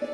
Hello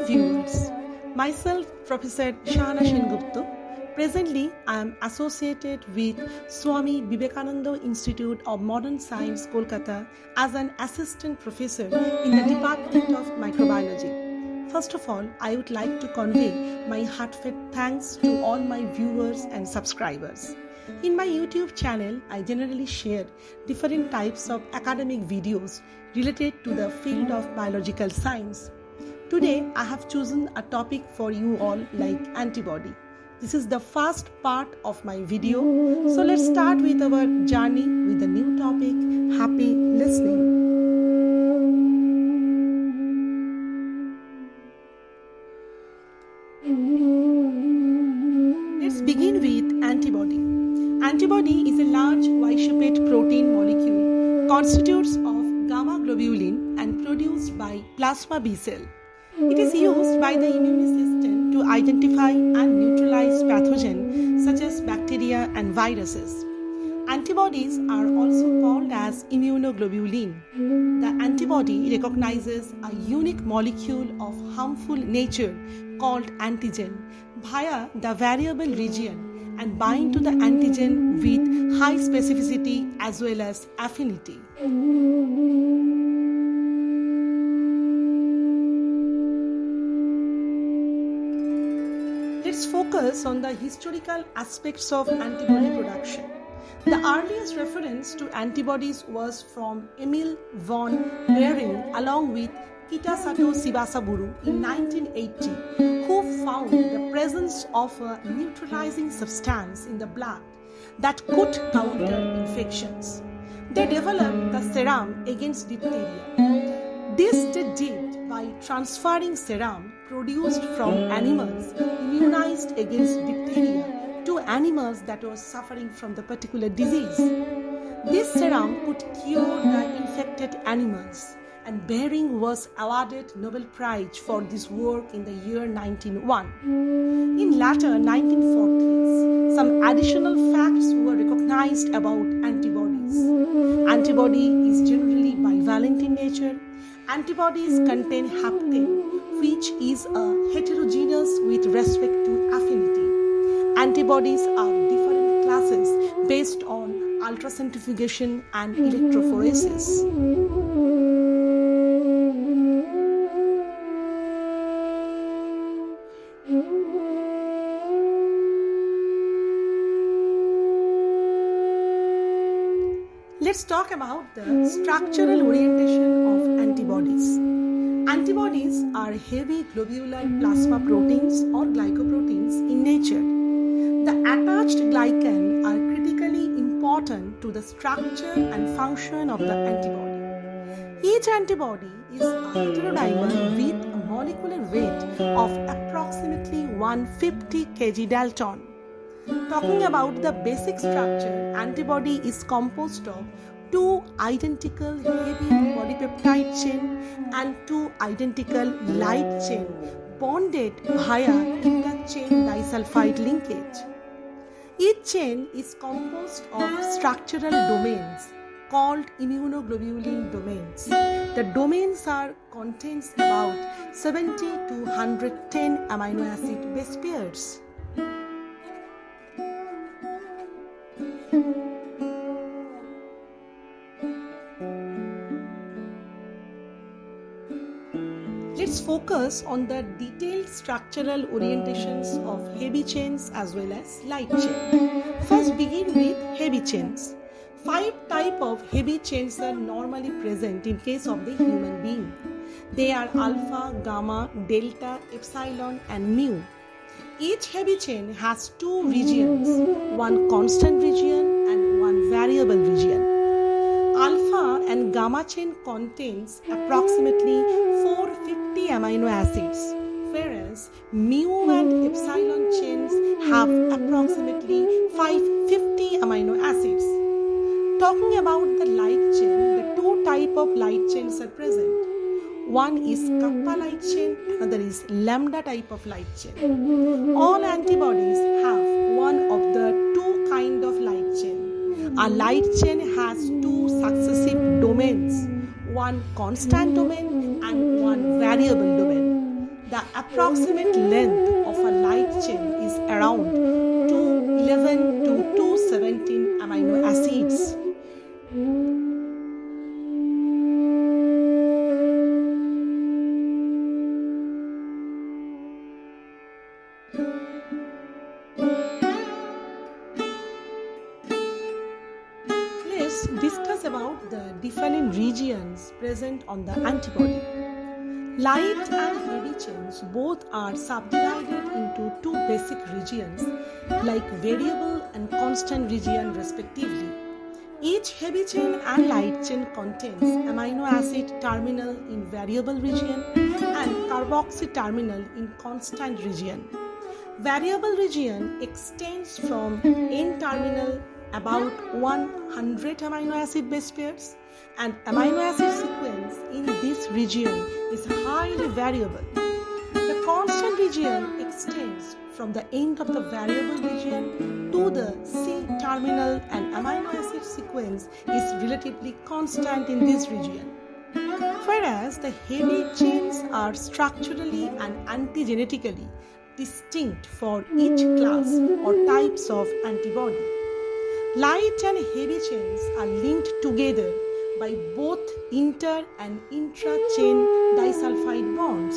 viewers, myself Professor Shana Shingupta. Presently, I am associated with Swami Vivekananda Institute of Modern Science, Kolkata as an assistant professor in the Department of Microbiology. First of all, I would like to convey my heartfelt thanks to all my viewers and subscribers. In my YouTube channel, I generally share different types of academic videos related to the field of biological science. Today, I have chosen a topic for you all like antibody. This is the first part of my video. So let's start with our journey with the new topic. Happy listening. Let's begin with antibody. Antibody is a large Y-shaped protein molecule constitutes of gamma globulin and produced by plasma B cell. It is used by the immune system to identify and neutralize pathogens such as bacteria and viruses. Antibodies are also called as immunoglobulin. The antibody recognizes a unique molecule of harmful nature called antigen via the variable region and bind to the antigen with high specificity as well as affinity. Let's focus on the historical aspects of antibody production. The earliest reference to antibodies was from Emil von Behring along with Kitasato Shibasaburo in 1980, who found the presence of a neutralizing substance in the blood that could counter infections. They developed the serum against diphtheria. This they did by transferring serum produced from animals immunized against diphtheria to animals that were suffering from the particular disease. This serum could cure the infected animals, and Behring was awarded Nobel Prize for this work in the year 1901. In later 1940s, some additional facts were recognized about antibodies. Antibody is generally bivalent in nature. Antibodies contain hapten, which is a heterogeneous with respect to affinity. Antibodies are different classes based on ultracentrifugation and electrophoresis. Let's talk about the structural orientation of antibodies. Antibodies are heavy globular plasma proteins or glycoproteins in nature. The attached glycan are critically important to the structure and function of the antibody. Each antibody is a heterodimer with a molecular weight of approximately 150 kg Dalton. Talking about the basic structure, antibody is composed of two identical heavy polypeptide chain and two identical light chain bonded via interchain disulfide linkage. Each chain is composed of structural domains called immunoglobulin domains. The domains contains about 70 to 110 amino acid base pairs. Let's focus on the detailed structural orientations of heavy chains as well as light chain. First, begin with heavy chains. 5 types of heavy chains are normally present in case of the human being. They are alpha, gamma, delta, epsilon and mu. Each heavy chain has 2 regions, one constant region and one variable region. Alpha and gamma chain contains approximately 450 amino acids, whereas mu and epsilon chains have approximately 550 amino acids. Talking about the light chain, the 2 types of light chains are present. One is kappa light chain, another is lambda type of light chain. All antibodies have one of the two kind of light chain. A light chain has two successive domains, one constant domain and one variable domain. The approximate length of a light chain is around 211 to 217 amino acids. Let's discuss about the different regions present on the antibody. Light and heavy chains both are subdivided into two basic regions like variable and constant region respectively. Each heavy chain and light chain contains amino acid terminal in variable region and carboxy terminal in constant region. Variable region extends from N-terminal about 100 amino acid base pairs, and amino acid sequence in this region is highly variable. The constant region extends from the end of the variable region to the C-terminal, and amino acid sequence is relatively constant in this region. Whereas the heavy chains are structurally and antigenetically distinct for each class or types of antibody. Light and heavy chains are linked together by both inter and intra-chain disulfide bonds.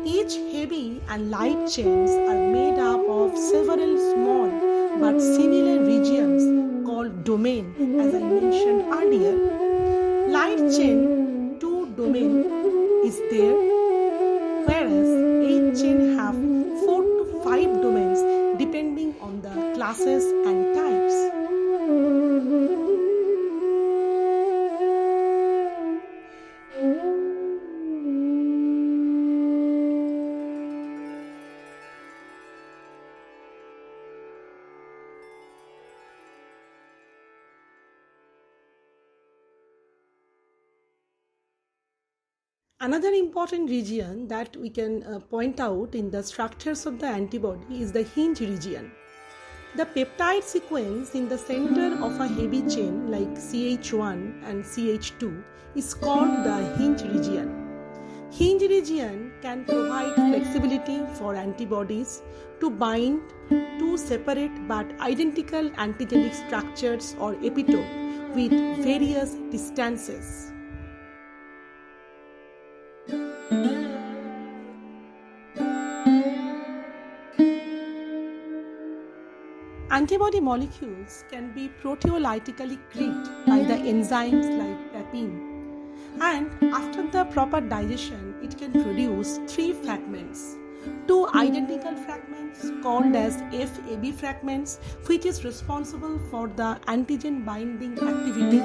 Each heavy and light chains are made up of several small but similar regions called domain, as I mentioned earlier. Light chain 2 domain is there, whereas 8 chain have 4 to 5 domains depending on the classes and types. Another important region that we can point out in the structures of the antibody is the hinge region. The peptide sequence in the center of a heavy chain like CH1 and CH2 is called the hinge region. Hinge region can provide flexibility for antibodies to bind two separate but identical antigenic structures or epitope with various distances. Antibody molecules can be proteolytically cleaved by the enzymes like papain, and after the proper digestion, it can produce 3 fragments. 2 identical fragments called as FAB fragments, which is responsible for the antigen binding activity.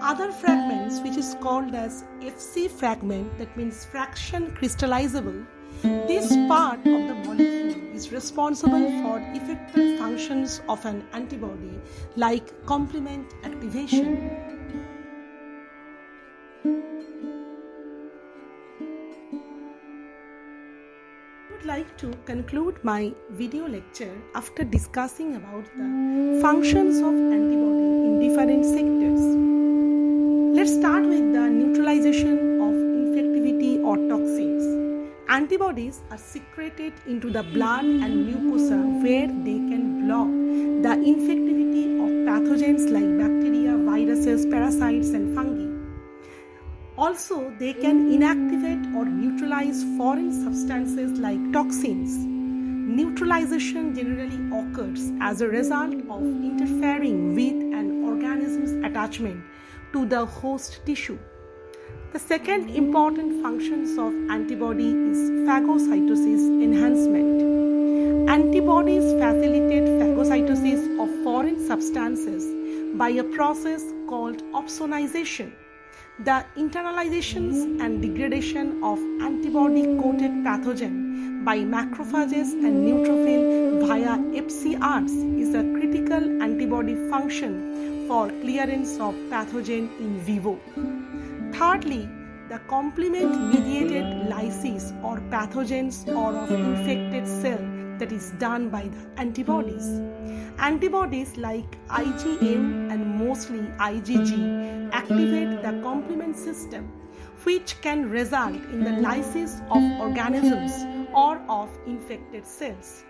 Other fragments, which is called as FC fragment, that means fraction crystallizable. This part of the molecule is responsible for effective functions of an antibody like complement activation. I would like to conclude my video lecture after discussing about the functions of antibody in different sectors. Let's start with the neutralization of infectivity or toxins. Antibodies are secreted into the blood and mucosa where they can block the infectivity of pathogens like bacteria, viruses, parasites, and fungi. Also, they can inactivate or neutralize foreign substances like toxins. Neutralization generally occurs as a result of interfering with an organism's attachment to the host tissue. The second important functions of antibody is phagocytosis enhancement. Antibodies facilitate phagocytosis of foreign substances by a process called opsonization. The internalizations and degradation of antibody-coated pathogen by macrophages and neutrophil via FcRs is a critical antibody function for clearance of pathogen in vivo. Thirdly, the complement-mediated lysis or pathogens or of infected cell that is done by the antibodies. Antibodies like IgM and mostly IgG activate the complement system, which can result in the lysis of organisms or of infected cells.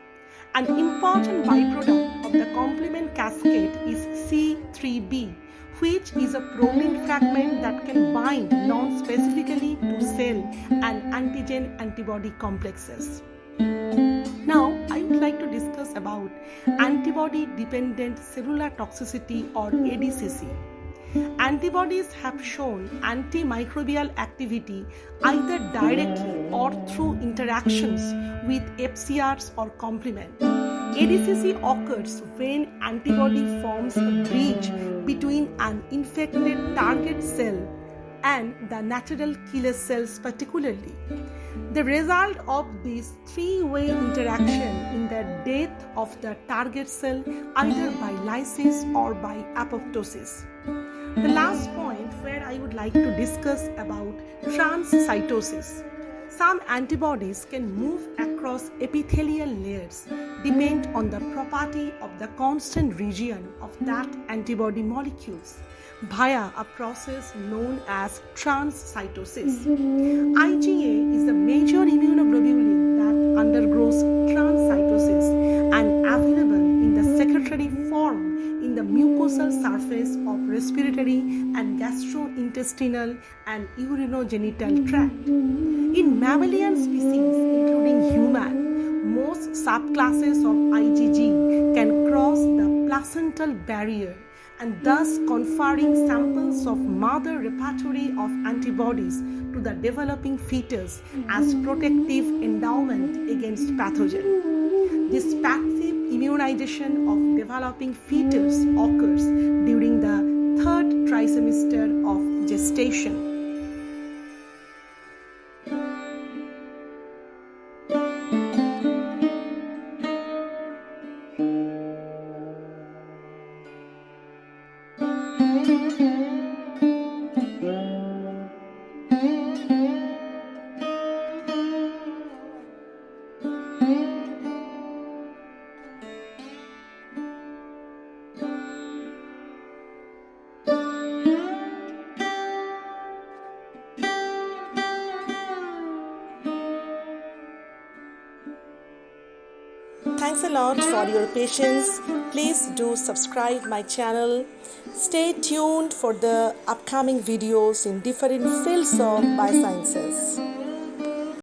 An important byproduct of the complement cascade is C3b, which is a protein fragment that can bind non-specifically to cell and antigen antibody complexes. Now, I would like to discuss about antibody-dependent cellular toxicity or ADCC. Antibodies have shown antimicrobial activity either directly or through interactions with FcRs or complement. ADCC occurs when antibody forms a bridge between an infected target cell and the natural killer cells particularly. The result of this three-way interaction in the death of the target cell either by lysis or by apoptosis. The last point where I would like to discuss about transcytosis. Some antibodies can move across epithelial layers depend on the property of the constant region of that antibody molecules via a process known as transcytosis. IgA is a major immunoglobulin that undergoes transcytosis and available in the secretory form in the mucosal surface of respiratory and gastrointestinal and urinogenital tract. In mammalian species, including human, most subclasses of IgG can cross the placental barrier and thus conferring samples of mother repertoire of antibodies to the developing fetus as protective endowment against pathogen. This passive immunization of developing fetus occurs during the third trimester of gestation. Thanks a lot for your patience. Please do subscribe my channel. Stay tuned for the upcoming videos in different fields of biosciences.